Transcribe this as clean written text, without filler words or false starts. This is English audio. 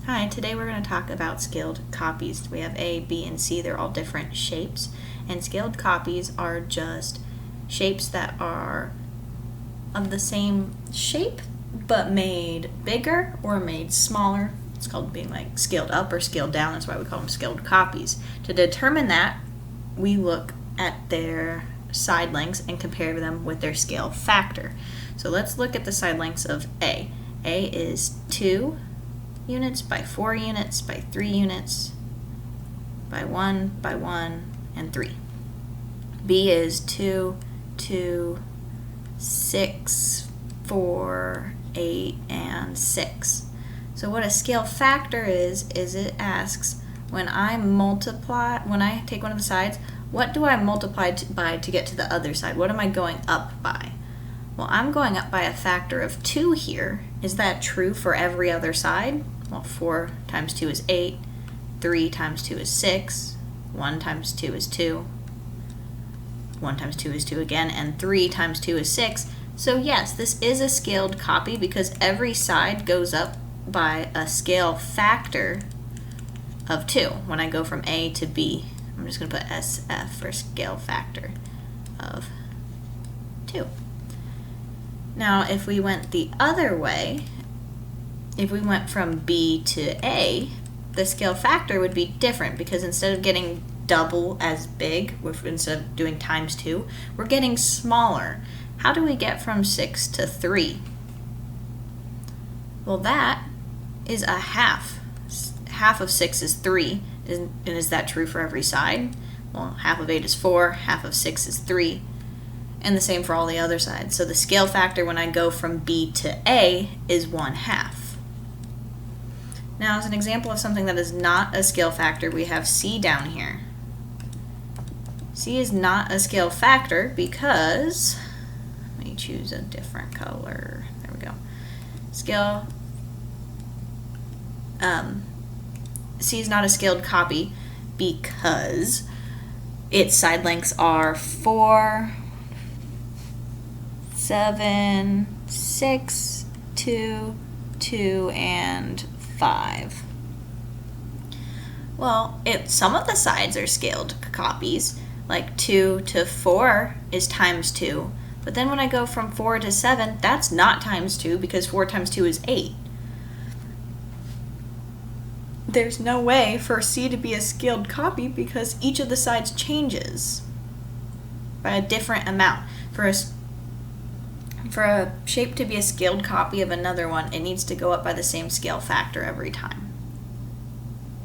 Hi, today we're going to talk about scaled copies. We have A, B, and C. They're all different shapes. And scaled copies are just shapes that are of the same shape but made bigger or made smaller. It's called being like scaled up or scaled down. That's why we call them scaled copies. To determine that, we look at their side lengths and compare them with their scale factor. So let's look at the side lengths of A. A is 2 units by 4 units by 3 units by 1 by 1 and 3. B is 2, 2, 6, 4, 8, and 6. So what a scale factor is it asks when I take one of the sides, what do I multiply by to get to the other side? What am I going up by? Well, I'm going up by a factor of 2 here. Is that true for every other side? Well, 4 times 2 is 8, 3 times 2 is 6, 1 times 2 is 2, 1 times 2 is 2 again, and 3 times 2 is 6. So yes, this is a scaled copy because every side goes up by a scale factor of 2. When I go from A to B, I'm just going to put SF for scale factor of 2. Now, if we went the other way, if we went from B to A, the scale factor would be different because instead of getting double as big, instead of doing times 2, we're getting smaller. How do we get from 6 to 3? Well, that is a half. Half of 6 is 3. And is that true for every side? Well, half of 8 is 4, half of 6 is 3. And the same for all the other sides. So the scale factor when I go from B to A is 1/2. Now, as an example of something that is not a scale factor, we have C down here. C is not a scale factor because, let me choose a different color. There we go. C is not a scaled copy because its side lengths are 4, 7, 6, 2, 2, and 5. Well, some of the sides are scaled copies, like 2 to 4 is times 2, but then when I go from 4 to 7, that's not times 2 because 4 times 2 is 8. There's no way for C to be a scaled copy because each of the sides changes by a different amount. For a shape to be a scaled copy of another one, it needs to go up by the same scale factor every time.